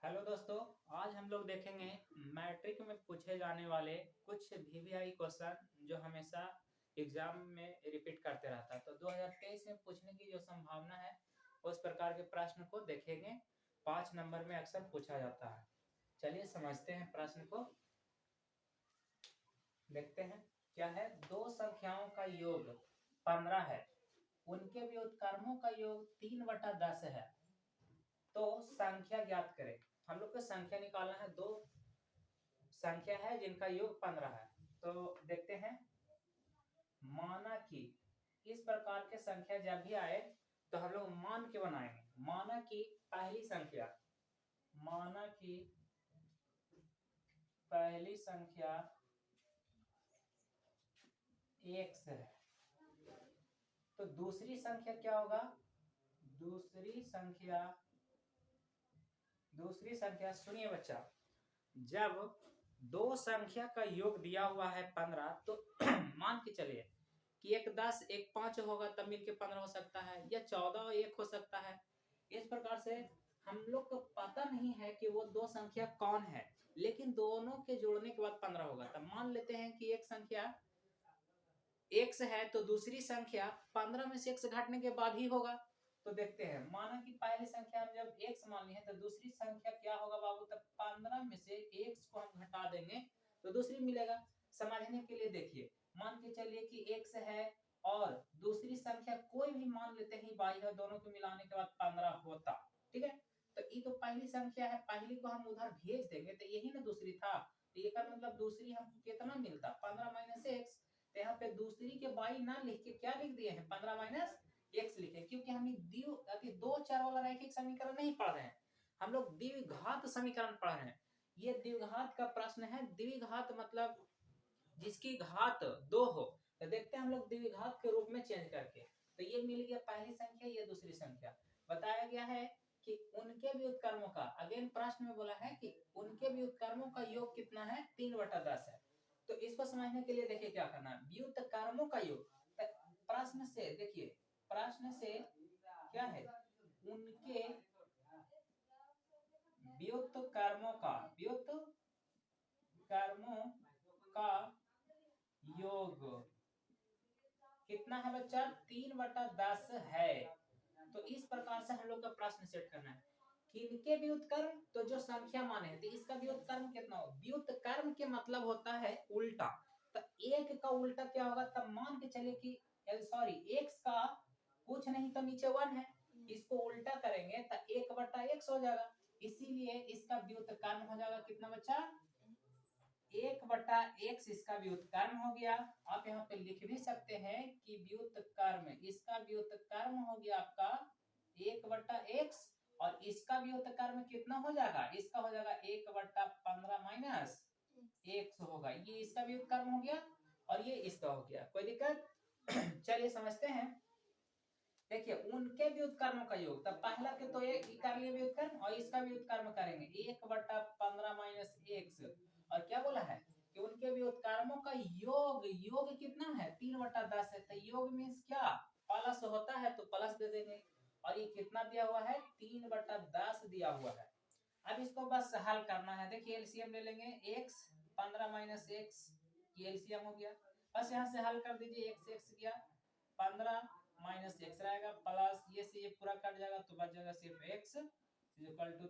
Hello दोस्तों। आज हम लोग देखेंगे मैट्रिक में पूछे जाने वाले कुछ वीवीआई क्वेश्चन जो हमेशा एग्जाम में रिपीट करते रहता है। तो 2023 में पूछने की जो संभावना है उस प्रकार के प्रश्न को देखेंगे। 5 नंबर में अक्सर पूछा जाता है। चलिए समझते हैं प्रश्न को। देखते हैं क्या है। दो संख्याओं का योग 15 है, उनके व्युत्क्रमों का योग 3/10 है, तो संख्या ज्ञात करें। हम लोग को संख्या निकालना है। दो संख्या है जिनका योग 15 है। तो देखते हैं। माना कि इस प्रकार के संख्या जब भी आए तो हम लोग मान के बनाएंगे। माना कि पहली संख्या x है, तो दूसरी संख्या क्या होगा? दूसरी संख्या सुनिए बच्चा, जब दो संख्या का योग दिया हुआ है 15, तो मान के चलिए कि एक 10 एक 5 होगा, तब मिलके 15 हो सकता है, या 14 और 1 हो सकता है। इस प्रकार से हम लोग को पता नहीं है कि वो दो संख्या कौन है, लेकिन दोनों के जोड़ने के बाद 15 होगा। तब मान लेते हैं कि एक संख्या x है, तो दूसरी संख्या 15 में से x घटाने के बाद ही होगा। तो देखते हैं। माना कि पहली संख्या हम जब x मान ली है, तो दूसरी संख्या क्या होगा बाबू? तब 15 में से x को हम घटा देंगे तो दूसरी मिलेगा। समझने के लिए देखिए, मान के चलिए कि x है और दूसरी संख्या कोई भी मान लेते हैं y है, दोनों को मिलाने के बाद 15 होता। ठीक है, तो ये तो पहली संख्या है, पहली को हम उधर भेज देंगे तो यही ना दूसरी था। तो ये का मतलब दूसरी हमको कितना मिलता? 15 माइनस x। तो यहाँ पे दूसरी के y ना लिख के क्या लिख दिए हैं? 15 माइनस x लिखे, क्योंकि हम दो चर वाला रैखिक समीकरण नहीं पढ़ रहे हैं, हम लोग द्विघात समीकरण पढ़ रहे हैं। ये द्विघात का प्रश्न है। द्विघात मतलब जिसकी घात 2 हो। तो देखते हैं हम लोग द्विघात के रूप में चेंज करके। तो ये मिल गया पहली संख्या, ये दूसरी संख्या। बताया गया है कि उनके व्युत्क्रमों का, अगेन प्रश्न में बोला है कि उनके व्युत्क्रमों का योग कितना है? 3/10 है। तो इसको समझने के लिए देखिए क्या करना है। व्युत्क्रमों का योग, प्रश्न से देखिए, प्रश्न से क्या है? उनके व्युत्क्रमों का योग कितना है बच्चा? 3/10 है। तो इस प्रकार से हम लोग का प्रश्न सेट करना है। किनके व्युत्क्रम? तो जो संख्या माने हैं, तो इसका व्युत्क्रम कितना हो? व्युत्क्रम के मतलब होता है उल्टा। तो एक का उल्टा क्या होगा? तब मान के चलिए कि सॉरी, x का कुछ नहीं तो नीचे 1 है, इसको उल्टा करेंगे तो 1/x हो जाएगा। इसीलिए इसका व्युत्क्रम हो जाएगा कितना बच्चा? 1/x इसका व्युत्क्रम हो गया। आप यहाँ पे लिख भी सकते हैं कि व्युत्क्रम, इसका व्युत्क्रम हो गया आपका 1/x, और इसका व्युत्क्रम कितना हो जाएगा? इसका हो जाएगा 1/15 माइनस x होगा। ये इसका व्युत्क्रम हो गया और ये इसका हो गया। कोई दिक्कत? चलिए समझते हैं। देखिए, उनके व्युत्क्रमों का योग, तब पहला के तो एक कर लिए व्युत्क्रम, और इसका व्युत्क्रम करेंगे 1/15 माइनस x। और क्या बोला है कि उनके व्युत्क्रमों का योग कितना है? 3/10 है। तो योग मीन्स क्या? प्लस होता है तो प्लस दे देंगे। और ये कितना दिया हुआ है? 3/10 दिया हुआ है। अब इसको बस हल करना है। देखिए एलसीएम ले लेंगे। x 15 माइनस x, ये एलसीएम हो गया। बस यहाँ से हल कर दीजिए। x गया, 15 माइनस x रहेगा, प्लस ये से ये पूरा कट जाएगा तो बच जाएगा सिर्फ x इक्वल टू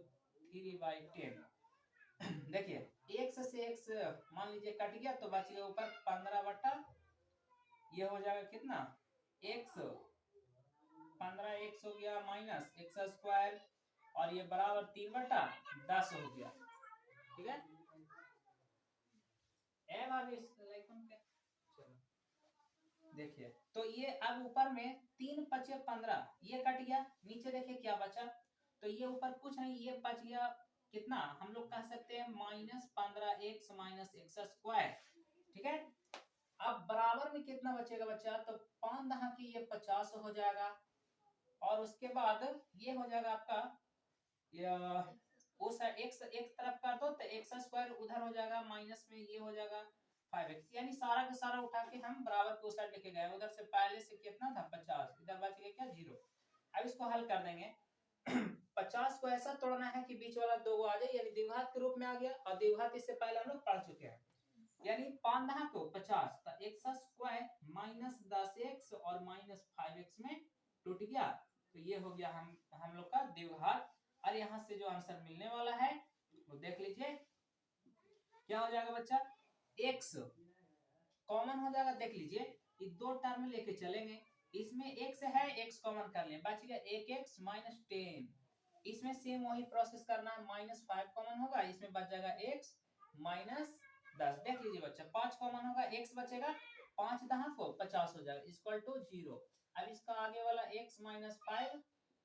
3/10। देखिए x से x मान लीजिए कट गया तो बच गया ऊपर 15 ये हो जाएगा कितना? x 15x हो गया माइनस x², और ये बराबर 3/10 हो गया। ठीक है, देखिए तो ये अब ऊपर में 3×5=15, ये कट गया, नीचे देखिए क्या बचा? तो ये ऊपर कुछ नहीं, ये बच गया कितना? हम लोग कह सकते हैं -15x माइनस x²। ठीक है, अब बराबर में कितना बचेगा बच्चा? तो 5 की ये 50 हो जाएगा, और उसके बाद ये हो जाएगा आपका उस x एक तरफ कर दो तो x² उधर हो जाएगा, माइनस में ये हो जाएगा 5x। यानी सारा का सारा उठा के हम बराबर को उस साइड लेके गए। उधर से पहले से कितना था? 50, इधर बच गया क्या? 0। अब इसको हल कर देंगे। 50 को ऐसा तोड़ना है कि बीच वाला 2 आ जाए, यानी द्विघात के रूप में आ गया। और द्विघात इससे पहले हम लोग पढ़ चुके हैं, यानी 5 को 50 तो x स्क्वायर माइनस 10x और माइनस 5x में टूट गया। तो ये हो गया हम लोग का द्विघात। और यहाँ से जो आंसर मिलने वाला है वो देख लीजिए क्या हो जाएगा बच्चा, x कॉमन हो जाएगा। देख लीजिए ये दो टर्म लेके चलेंगे, इसमें x है, x कॉमन कर लें, बच गया 1x माइनस 10। इसमें सेम वही प्रोसेस करना है, माइनस 5 कॉमन होगा, इसमें बच जाएगा x माइनस 10। देख लीजिए बच्चा 5 कॉमन होगा, x बचेगा, 5 10 को 50 हो जाएगा, इक्वल टू 0। अब इसका आगे वाला x माइनस 5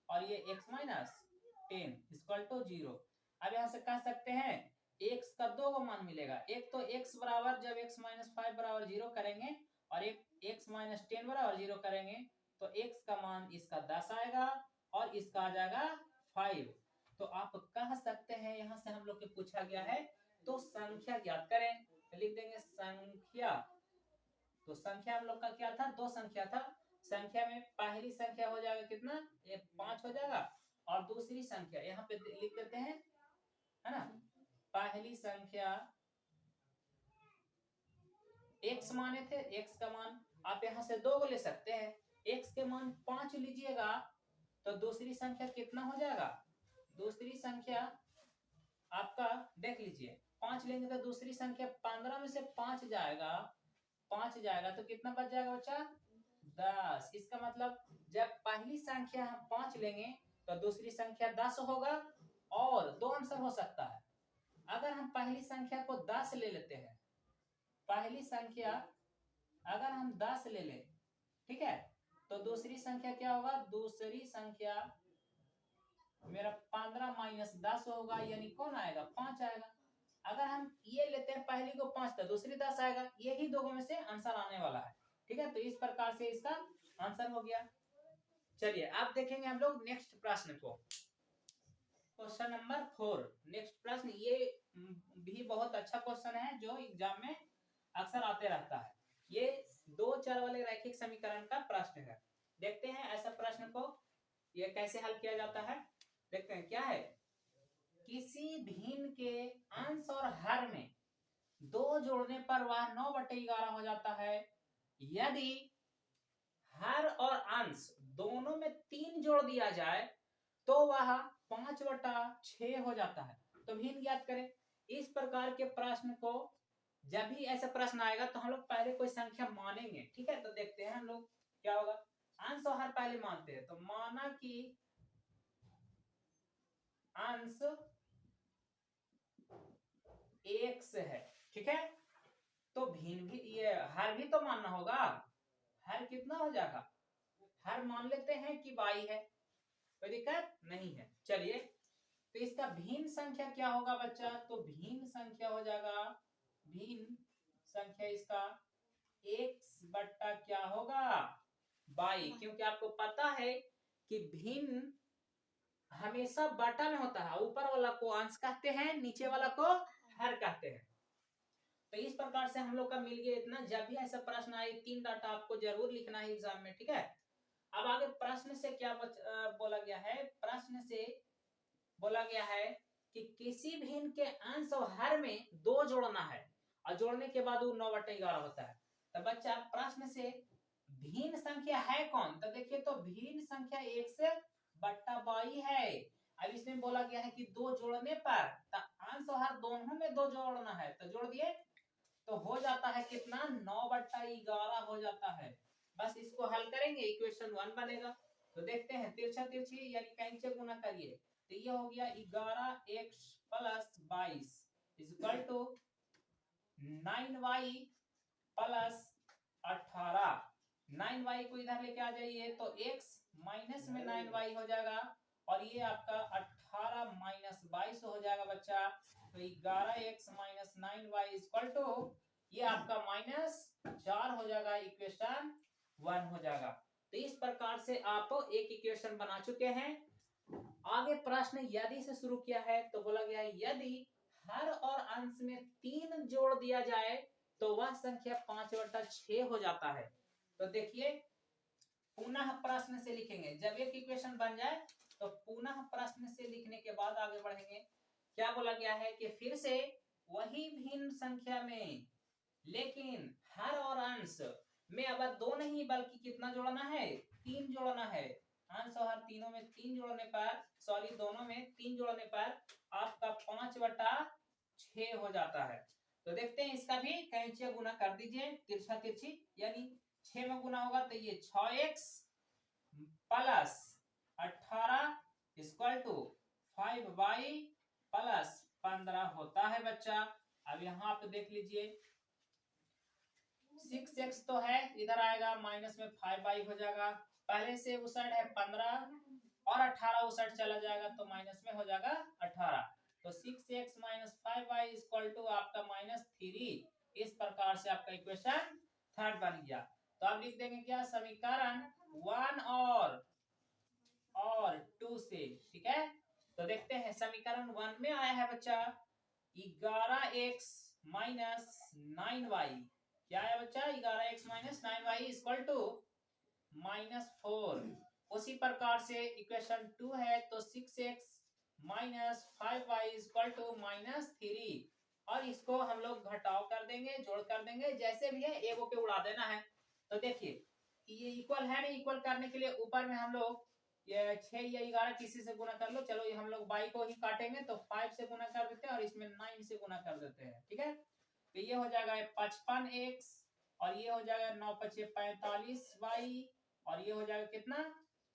और ये x माइनस 10 इक्वल टू 0। अब यहाँ से कह सकते हैं x का दो को मान मिलेगा, एक तो x बराबर जब x माइनस 5 बराबर 0 करेंगे और एक x माइनस 10 बराबर 0 करेंगे तो x का मान इसका 10 आएगा और इसका आ जाएगा 5। तो आप कह सकते हैं यहाँ से हम लोग के पूछा गया है तो संख्या ज्ञात करें, तो लिख देंगे संख्या। तो संख्या हम लोग का क्या था, दो संख्या था। संख्या में पहली संख्या हो जाएगा कितना, 5 हो जाएगा, और दूसरी संख्या यहाँ पे लिख देते हैं, है ना। पहली संख्या x माने थे, x का मान आप यहाँ से 2 को ले सकते हैं, x के मान 5 लीजिएगा तो दूसरी संख्या कितना हो जाएगा, दूसरी संख्या आपका देख लीजिए 5 लेंगे तो दूसरी संख्या 15 में से 5 जाएगा, 5 जाएगा तो कितना बच जाएगा बच्चा, 10। इसका मतलब जब पहली संख्या हम 5 लेंगे तो दूसरी संख्या 10 होगा। और दो आंसर हो सकता है, अगर हम पहली संख्या को 10 ले लेते हैं, पहली संख्या अगर हम 10 ले लें, ठीक है, तो दूसरी संख्या क्या होगा, दूसरी संख्या मेरा 15 माइनस 10 होगा, यानी कौन आएगा, 5 आएगा। अगर हम ये लेते हैं पहली को 5 तो दूसरी 10 आएगा, यही दो में से आंसर आने वाला है, ठीक है। तो इस प्रकार से इसका आंसर हो गया। चलिए अब देखेंगे हम लोग नेक्स्ट प्रश्न को, क्वेश्चन नंबर 4। नेक्स्ट प्रश्न ये भी बहुत अच्छा क्वेश्चन है जो एग्जाम में अक्सर आते रहता है। ये दो चर वाले रैखिक समीकरण का प्रश्न है। देखते हैं ऐसा प्रश्न को ये कैसे हल किया जाता है। देखते हैं क्या है, किसी भिन्न के अंश और हर में 2 जोड़ने पर वह 9/11 हो जाता है। यदि हर और अंश दोनों में 3 जोड़ दिया जाए तो वह 5/6 हो जाता है। तो भिन्न ज्ञात करें। इस प्रकार के प्रश्न को जब भी ऐसा प्रश्न आएगा तो हम लोग पहले कोई संख्या मानेंगे, ठीक है। तो देखते हैं हम लोग क्या होगा, अंश और हर पहले मानते हैं। तो माना कि अंश x है, ठीक है, तो भिन्न भी ये हर भी तो मानना होगा। हर कितना हो जाएगा, हर मान लेते हैं कि y है, कोई दिक्कत नहीं है। चलिए तो इसका भिन्न संख्या क्या होगा बच्चा, तो भिन्न संख्या हो जाएगा, भिन्न संख्या इसका x बट्टा क्या होगा, y, क्योंकि आपको पता है कि भिन्न हमेशा बटा में होता है, ऊपर वाला को अंश कहते हैं, नीचे वाला को हर कहते हैं। तो इस प्रकार से हम लोग का मिल गया इतना। जब भी ऐसा प्रश्न आए 3 डाटा आपको जरूर लिखना है एग्जाम में, ठीक है। अब आगे प्रश्न से क्या बोला गया है, प्रश्न से बोला गया है कि किसी भिन्न के अंश और हर में 2 जोड़ना है और जोड़ने के बाद वो 9/11 होता है। तो बच्चा प्रश्न से भिन्न संख्या है कौन, तो देखिए तो भिन्न संख्या x बट्टा y है। अब इसमें बोला गया है कि 2 जोड़ने पर अंश और हर दोनों में 2 जोड़ना है, तो जोड़ दिए तो हो जाता है कितना, 9/11 हो जाता है। बस इसको हल करेंगे, इक्वेशन 1 बनेगा। तो देखते हैं तिरछा तिरछी यानी कैंचे गुना करिए, तो ये हो गया 11x plus 22 equal to 9y plus 18। 9y को इधर लेके आ जाइए तो x माइनस में 9y हो जाएगा और ये आपका 18 माइनस 22 हो जाएगा बच्चा। तो 11x minus 9y equal to ये आपका -4 हो जाएगा, इक्वेशन 1 हो जाएगा। तो इस प्रकार से आप एक इक्वेशन बना चुके हैं। आगे प्रश्न यदि से शुरू किया है, तो बोला गया है यदि हर और अंश में 3 जोड़ दिया जाए तो वह संख्या 5/6 हो जाता है। तो देखिए पुनः प्रश्न से लिखेंगे, जब एक इक्वेशन बन जाए तो पुनः प्रश्न से लिखने के बाद आगे बढ़ेंगे। क्या बोला गया है कि फिर से वही भिन्न संख्या में लेकिन हर और अंश में अब दो नहीं बल्कि कितना जोड़ना है, 3 जोड़ना है। अंश और हर तीनों में 3 जोड़ने पर, सॉरी दोनों में 3 जोड़ने पर आपका 5/6 हो जाता है। तो देखते हैं इसका भी कैंची गुना कर दीजिए, तिरछा तिरछी, यानी 6 में गुना होगा तो ये 6x plus 18 equal to 5y plus 15 होता है बच्चा। अब यहाँ पे देख लीजिए 6x तो है, इधर आएगा माइनस में 5y हो जाएगा, पहले से उस साइड है 15 और 18 उस साइड चला जाएगा तो माइनस में हो जाएगा 18। तो 6x minus 5y equal to आपका -3। इस प्रकार से आपका इक्वेशन थर्ड बन गया। तो आप लिख देंगे क्या, समीकरण 1 और 2 से, ठीक है। तो देखते हैं समीकरण 1 में आया है बच्चा 11x माइनस 9y, क्या है बच्चा 11x minus 9y equal to -4। उसी प्रकार से इक्वेशन 2 है तो 6x minus 5y equal to -3, और इसको हम लोग घटाव कर देंगे, जोड़ कर देंगे, जैसे भी है एगो के उड़ा देना है। तो देखिए ये इक्वल है नहीं, इक्वल करने के लिए ऊपर में हम लोग ये 6 या 11 किसी से गुना कर लो, चलो ये हम लोग बाई को ही काटेंगे तो 5 से गुना कर देते हैं और इसमें 9 से गुना कर देते हैं, ठीक है। तो ये हो जाएगा 55x और ये हो जाएगा 9×5 = 45y और ये हो जाएगा कितना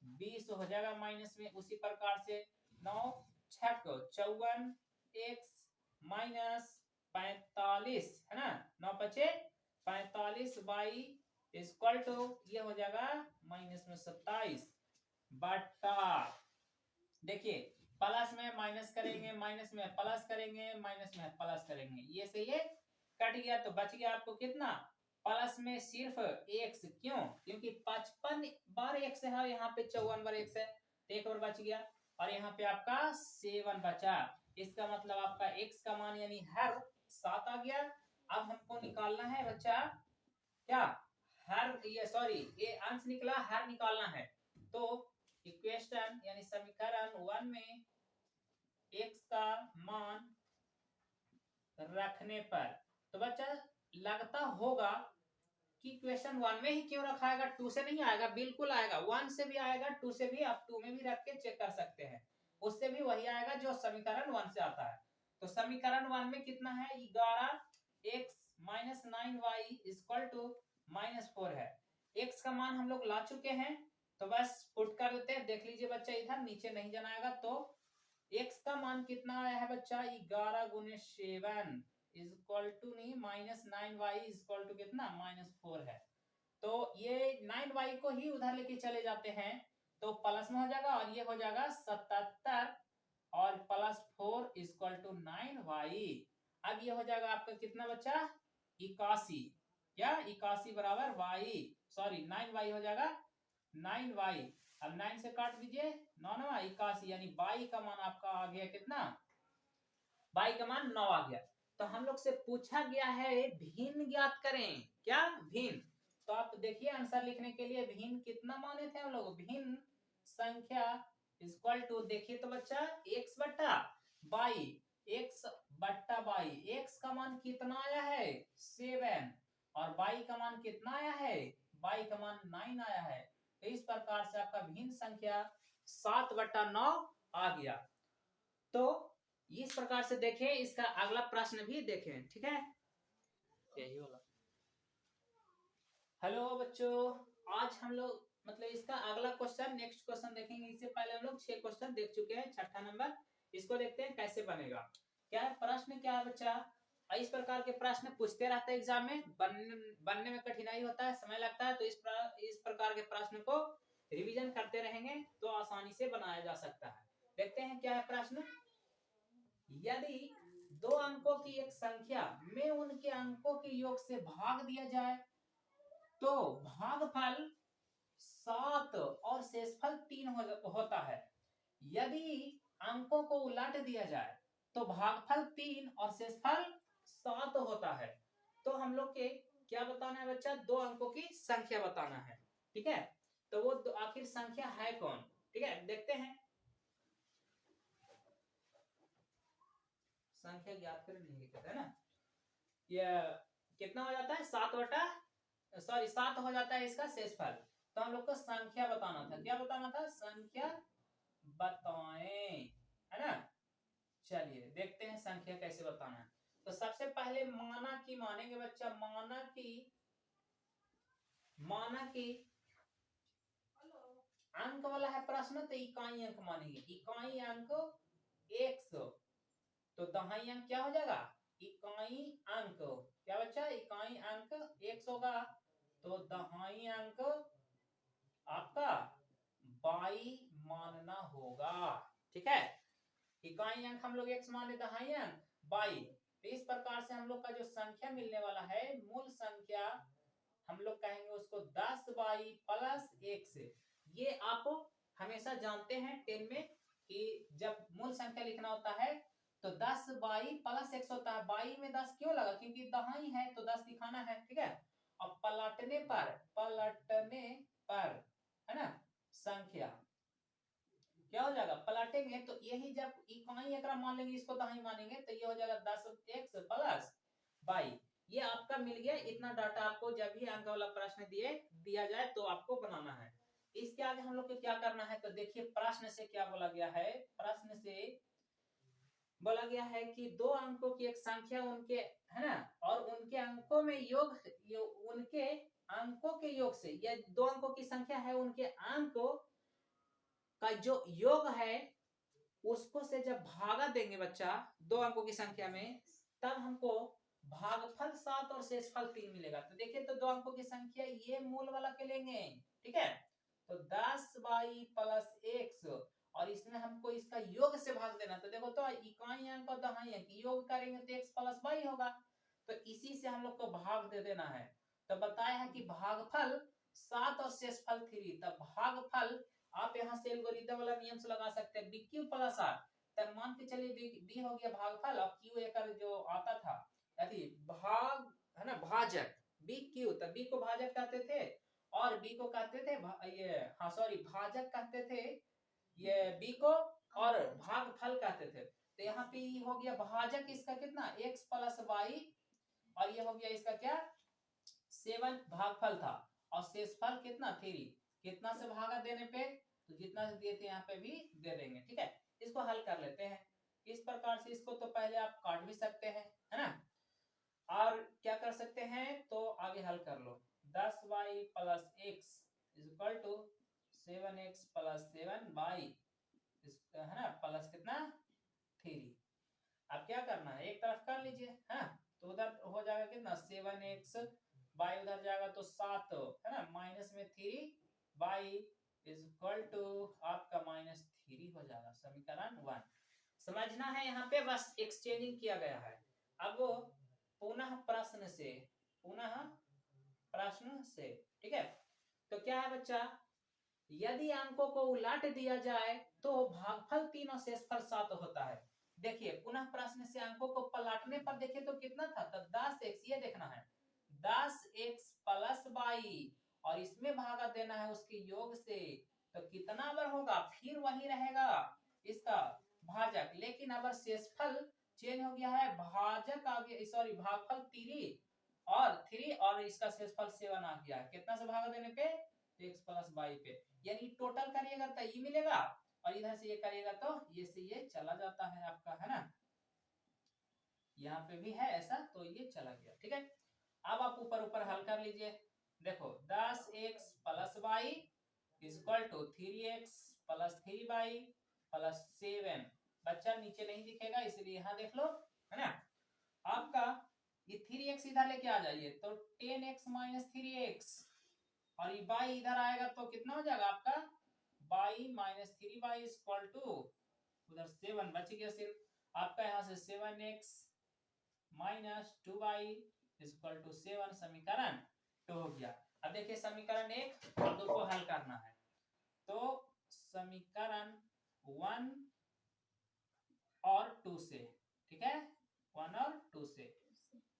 20 हो जाएगा माइनस में। उसी प्रकार से 9×6 = 54x माइनस 45 है ना, 9×5 = 45y इक्वल टू ये हो जाएगा माइनस में 27 बटा, देखिए प्लस में माइनस करेंगे, माइनस में प्लस करेंगे, माइनस में प्लस करेंगे, ये से ये कट गया तो बच गया आपको कितना, प्लस में सिर्फ x, क्यों, क्योंकि 55 बार x है, यहाँ पे 54 बार x है तो एक और बच गया और यहाँ पे आपका 7 बचा। इसका मतलब आपका x का मान यानी हर 7 आ गया। अब हमको निकालना है बच्चा क्या, हर, ये सॉरी ये अंश निकला, हर निकालना है। तो इक्वेशन यानी समीकरण 1 में x का मान रखने पर, तो बच्चा लगता होगा कि क्वेश्चन 1 में ही क्यों रखाएगा, 2 से नहीं आएगा, बिल्कुल आएगा, 1 से भी आएगा, 2 से भी, आप 2 में भी रख के चेक कर सकते हैं, उससे भी वही आएगा जो समीकरण 1 से आता है। तो समीकरण 1 में कितना है 11x minus 9y equal to -4 है। x का मान हम लोग ला चुके हैं तो बस पुट कर देते हैं, देख लीजिए बच्चा इधर नीचे नहीं जाना आएगा। तो x का मान कितना आया है बच्चा 11 × 7 इक्वल टू नहीं -9y इक्वल टू कितना -4 है। तो ये 9y को ही उधर लेके चले जाते हैं तो प्लस में हो जाएगा और ये हो जाएगा 77 और +4 इक्वल टू 9y। अब ये हो जाएगा आपका कितना बच्चा 81, क्या 81 बराबर y, सॉरी 9y हो जाएगा 9y। अब 9 से काट दीजिए 9 9 81, यानी y का मान आपका आ गया कितना, y का मान 9 आ गया। तो हम लोग से पूछा गया है भिन्न ज्ञात करें, क्या भिन्न, तो आप देखिए आंसर लिखने के लिए भिन्न कितना माने थे हम लोग, भिन्न संख्या इक्वल टू, देखिए तो बच्चा x बट्टा y, x बट्टा y, x का मान कितना आया है 7 और y का मान कितना आया है, y का मान 9 आया है। तो इस प्रकार से आपका भिन्न संख्या 7/9 आ गया। तो इस प्रकार से देखें, इसका अगला प्रश्न भी देखें, ठीक है, यही वाला। हेलो बच्चों, आज हम लोग मतलब इसका अगला क्वेश्चन, नेक्स्ट क्वेश्चन देखेंगे। इससे पहले हम लोग 6 क्वेश्चन देख चुके हैं, छठा नंबर, इसको देखते हैं कैसे बनेगा। क्या है प्रश्न, क्या है बच्चा, इस प्रकार के प्रश्न पूछते रहते हैं एग्जाम में, बनने में कठिनाई होता है, समय लगता है, तो इस प्रकार के प्रश्न को रिवीजन करते रहेंगे तो आसानी से बनाया जा सकता है। देखते हैं क्या है प्रश्न, यदि 2 अंकों की एक संख्या में उनके अंकों के योग से भाग दिया जाए तो भागफल 7 और शेषफल 3 होता है। यदि अंकों को उलट दिया जाए तो भागफल 3 और शेषफल 7 होता है। तो हम लोग के क्या बताना है बच्चा, 2 अंकों की संख्या बताना है, ठीक है। तो वो आखिर संख्या है कौन, ठीक है, देखते हैं। संख्या ज्ञात करें नहीं कहते हैं ना। ये कितना हो जाता है 7 हो जाता है इसका शेषफल। तो हम लोग को संख्या बताना था, क्या बताना था, संख्या बताएं, है ना। चलिए देखते हैं संख्या कैसे बताना है। तो सबसे पहले माना कि मानेंगे बच्चा, माना कि अंक वाला है प्रश्न, तो इकाई अंक मानेंगे, इकाई अंक 100। तो दहाई अंक क्या हो जाएगा, इकाई अंक, क्या बच्चा, इकाई अंक 100 का, तो दहाई अंक आपका 22 मानना होगा। ठीक है, इकाई अंक हम लोग x माने, दहाई अंक 22। तो इस प्रकार से हम लोग का जो संख्या मिलने वाला है, मूल संख्या हम लोग कहेंगे उसको 10/22 प्लस 1 से। ये आप हमेशा जानते हैं 10 में कि जब मूल संख्या लिखना होता है तो 10/22 प्लस 1 होता है। 22 में 10 क्यों लगा, क्योंकि दहाई है तो 10 दिखाना है। ठीक है, और पलटने पर है ना संख्या क्या हो जाएगा, पलटेंगे तो यही, जब इकाई एकरा मान लेंगे, इसको दहाई मानेंगे, तो ये हो जाएगा 10x प्लस 22। ये आपका मिल गया। इतना डाटा आपको जब भी अंक वाला प्रश्न दिया जाए तो आपको बनाना है। इसके आगे हम लोग को क्या करना है, तो देखिए प्रश्न से क्या बोला गया है। प्रश्न से बोला गया है कि दो अंकों की एक संख्या उनके, है ना, और उनके अंकों में उनके अंकों के योग से, या दो अंकों की संख्या है, उनके अंकों का जो योग है उसको से जब भागा देंगे बच्चा दो अंकों की संख्या में, तब हमको भागफल 7 और शेषफल 3 मिलेगा। तो देखिए, तो दो अंकों की संख्या ये मूल वाला के लेंगे। ठीक है, तो 10/22 प्लस 100, और इसमें हमको इसका योग से भाग देना। तो देखो, तो इकाई अंक और दहाई अंक योग करेंगे तो x प्लस 22 होगा। तो इसी से हम लोग को भाग दे देना है। तो बताया है कि भागफल 7 और शेषफल 3। तब भागफल आप यहाँ से एल्गोरिथम वाला नियम से लगा सकते हैं, BQ प्लस R। तब मान के चलिए B हो गया भागफल, और Q एक जो आता था यदि भाग, है ना, भाजक BQ। तब B को भाजक कहते थे और B को कहते थे भाजक कहते थे ये B को, और भागफल कहते थे। तो यहाँ पे हो गया भाजक, इसका कितना x प्लस 22, और ये हो गया इसका क्या 7 भागफल था, और शेषफल कितना 3। कितना से भागा देने पे, तो जितना से दिए थे यहाँ पे भी दे देंगे। ठीक है, इसको हल कर लेते हैं इस प्रकार से। इसको तो पहले आप काट भी सकते हैं, है ना, और क्या कर सकते हैं, तो आगे हल कर लो। 10y plus x equal to 7x plus 7y, है ना, प्लस कितना 3। अब क्या करना है, एक तरफ कर लीजिए, है, तो उधर हो जाएगा कितना 7x, y उधर जाएगा तो 7, है ना, माइनस में 3y इज इक्वल टू आपका -3 हो जाएगा। समीकरण 1 समझना है यहाँ पे, बस एक्सचेंजिंग किया गया है। अब पुनः प्रश्न से, ठीक है। तो क्या है बच्चा, यदि अंकों को उलट दिया जाए तो भागफल 3 और शेषफल 7 होता है। देखिए पुनः प्रश्न से अंकों को पलटने पर देखिए तो कितना था, तो 10x, ये देखना है 10x प्लस 22, और इसमें भागा देना है उसके योग से, तो कितना बार होगा, फिर वही रहेगा इसका भाजक। लेकिन अगर शेषफल चेंज हो गया है, भाजक आ गया, भागफल 3 और इसका शेषफल 7 आ गया, कितना से भागा देने पे, x प्लस 22 पे। यानी टोटल करिएगा तो ये मिलेगा, और इधर से ये करिएगा तो ये से ये चला जाता है आपका, है ना, यहाँ पे भी है ऐसा, तो ये चला गया। ठीक है, अब आप ऊपर हल कर लीजिए। देखो 10x plus 22 equal to 3x plus 3y plus 7। बच्चा नीचे नहीं दिखेगा इसलिए यहाँ देख लो, है ना। आपका ये 3x इधर लेके आ जाइए, तो 10x माइनस 3x, और ये y इधर आएगा तो कितना हो जाएगा आपका y minus 3y equal to उधर 7 बच गया सिर्फ आपका, यहाँ से 7x minus 2y equal to 7, समीकरण 2 हो गया। अब देखिए समीकरण 1 और 2 को हल करना है, तो समीकरण 1 और 2 से, ठीक है, 1 और 2 से।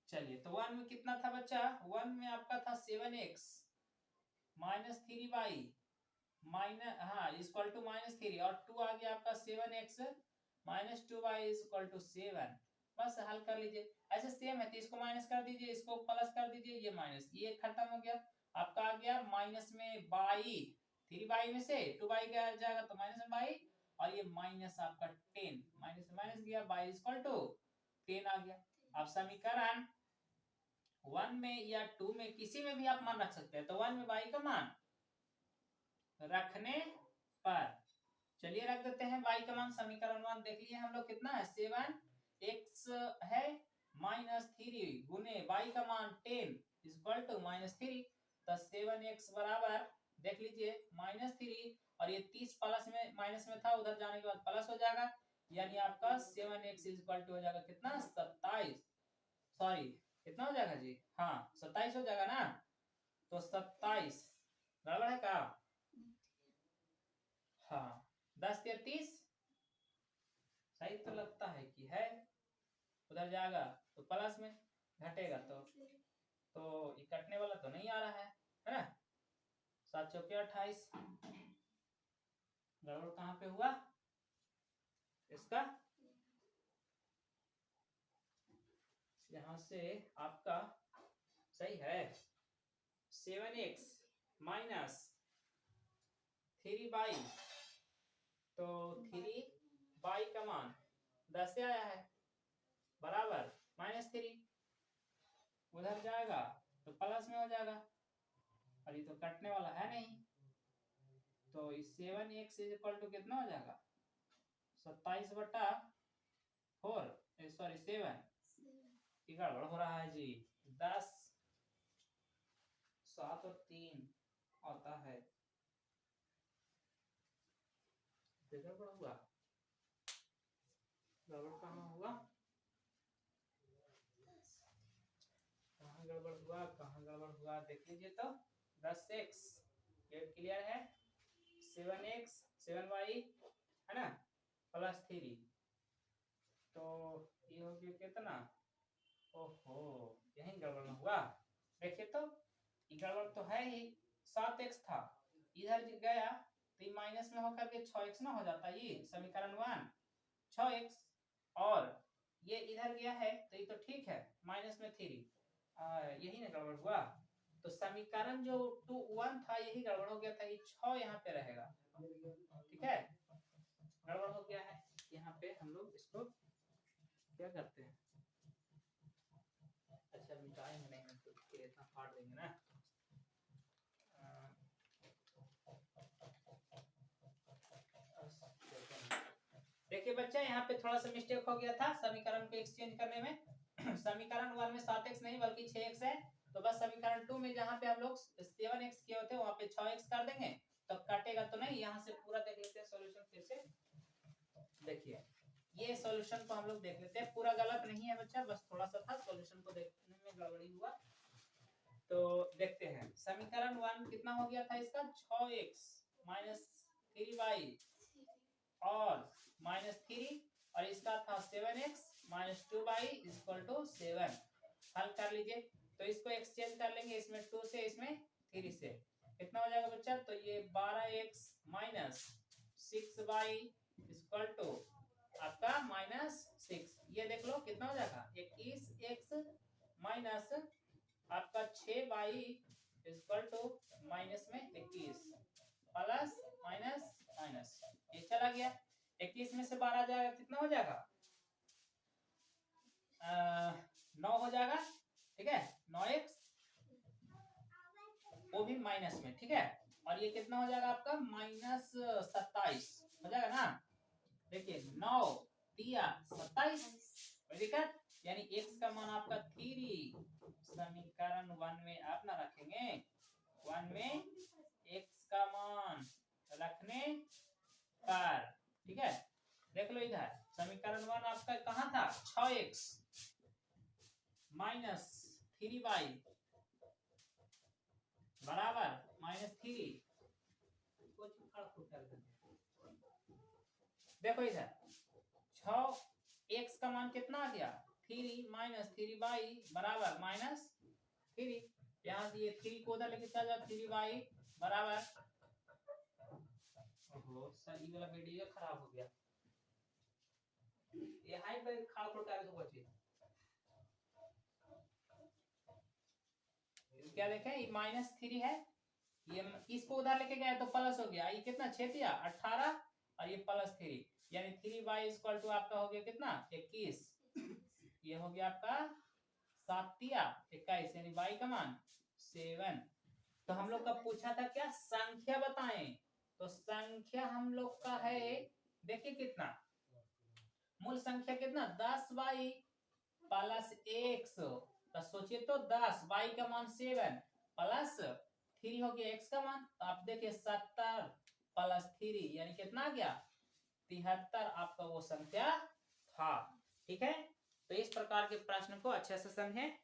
चलिए, तो 1 में कितना था बच्चा, 1 में आपका था 7x minus 3y equal to -3, और 2 आ गया आपका 7x minus 2y equal to 7। बस हल कर लीजिए। ऐसे सेम है तो इसको माइनस कर दीजिए, इसको प्लस कर दीजिए, ये माइनस, ये खत्म हो गया। आपका आ गया माइनस में बाई, 3 बाई में से 2 बाई क्या जाएगा तो माइनस में बाई, और ये माइनस आपका 10, माइनस में माइनस गया, बाई इक्वल टू 10 आ गया। अब समीकरण 1 में या 2 में किसी में भी आप मान रख सकते हैं। तो 1 में बाई का मान रखने पर, चलिए रख देते हैं बाई का मान। समीकरण 1 देख लिए हम लोग कितना है, 7x है माइनस 3 गुने बाई का मान 10 इक्वल टू -3, तो 7x बराबर देख लीजिए -3, और ये 30 प्लस में माइनस में था, उधर जाने के बाद प्लस हो जाएगा, यानी आपका 7x इक्वल टू हो जाएगा कितना 27, सॉरी कितना हो जाएगा जी, हाँ 27 हो जाएगा ना। तो 27 बराबर है का, हाँ 10 या 30 सही तो लगता है कि है, उधर जाएगा तो प्लस में, घटेगा तो ये कटने वाला तो नहीं आ रहा है ना। 7 चौके 28, गड़बड़ कहाँ पे हुआ इसका, यहां से आपका सही है 7x माइनस 3 बाई, तो 3 बाई का मान 10 से आया है बराबर -3, उधर जाएगा तो प्लस में हो जाएगा, और ये तो कटने वाला है नहीं, तो इस 7x इक्वल टू कितना हो जाएगा 27/4, सॉरी 7, गड़बड़ हो रहा है जी, 10 7 और 3 आता है, गड़बड़ हुआ, गड़बड़ कहाँ हुआ, कहाँ गड़बड़ हुआ, कहाँ गड़बड़ हुआ देख लीजिए। तो 10x ये क्लियर है, 7x 7y है ना +3, तो ये हो गया कितना, ओहो यही गड़बड़ हुआ। देखिए तो ये गड़बड़ तो है ही, 7x था इधर गया तो ये माइनस में होकर के 6x ना हो जाता, ये समीकरण 1 6x, और ये इधर गया है तो ये तो ठीक है माइनस में 3, यही ना गड़बड़ हुआ। तो समीकरण जो 2 1 था यही गड़बड़ हो गया था, ये 6 यहाँ पे रहेगा, ठीक है गड़बड़ हो गया है। यहाँ पे हम लोग इसको क्या करते हैं, अच्छा मिटाएंगे नहीं तो इतना फाड़ देंगे ना, देखिए बच्चा यहाँ पे थोड़ा सा मिस्टेक हो गया था समीकरण को एक्सचेंज करने में। समीकरण 1 में 7x नहीं बल्कि 6x है, तो बस समीकरण 2 में जहाँ पे हम लोग 7x किए होते हैं वहाँ पे 6x कर देंगे, तो कटेगा तो नहीं। यहाँ से पूरा देख लेते हैं सॉल्यूशन फिर से, देखिए ये सॉल्यूशन को हम लोग देख लेते हैं, पूरा गलत नहीं है बच्चा, बस थोड़ा सा था सॉल्यूशन को देखने में गड़बड़ी हुआ। तो देखते हैं समीकरण 1 कितना हो गया था इसका, 6x -3y और -3, और इसका था 7x -2y = 7। हल कर लीजिए, तो इसको एक्सचेंज कर लेंगे, इसमें 2 से इसमें 3 से, कितना हो जाएगा बच्चा, तो ये 12x -6y = आपका -6, ये देख लो कितना हो जाएगा 21x माइनस आपका 6y = -21 प्लस माइनस माइनस, ये चला गया, 21 में से 12 जाएगा कितना हो जाएगा 9 हो जाएगा, ठीक है 9x, वो भी माइनस में, ठीक है, और ये कितना हो जाएगा आपका -27 हो जाएगा ना। देखिए 9 दिया 27, दिक्कत यानी x का मान आपका 3, समीकरण 1 में आप ना रखेंगे, 1 में x का मान रखने पर, ठीक है देख लो इधर समीकरण 1 आपका कहाँ था 6x -3y बराबर -3, देखो इधर 6x का मान कितना आ गया 3 -3y बराबर -3, यहाँ से ये 3 को उधर लेके चल जाओ, 3y बराबर, ओहो सर ये वाला वीडियो खराब हो गया, ये हाई पे खाल खोल कर तो बची क्या देखें, ये -3 है, ये इसको उधर लेके गया तो प्लस हो गया, ये कितना 6 दिया 18 और ये +3 यानी 3y = आपका हो गया कितना 21, ये हो गया आपका 7 दिया 21 यानी y का मान 7। तो हम लोग का पूछा था क्या, संख्या बताएं, तो संख्या हम लोग का है, देखिए कितना मूल संख्या कितना 10y + 100, तो सोचिए तो 10 y का मान 7 +3 हो गया x का मान, तो आप देखिए 70 + 3 यानी कितना आ गया 73 आपका वो संख्या था। ठीक है, तो इस प्रकार के प्रश्न को अच्छे से समझें।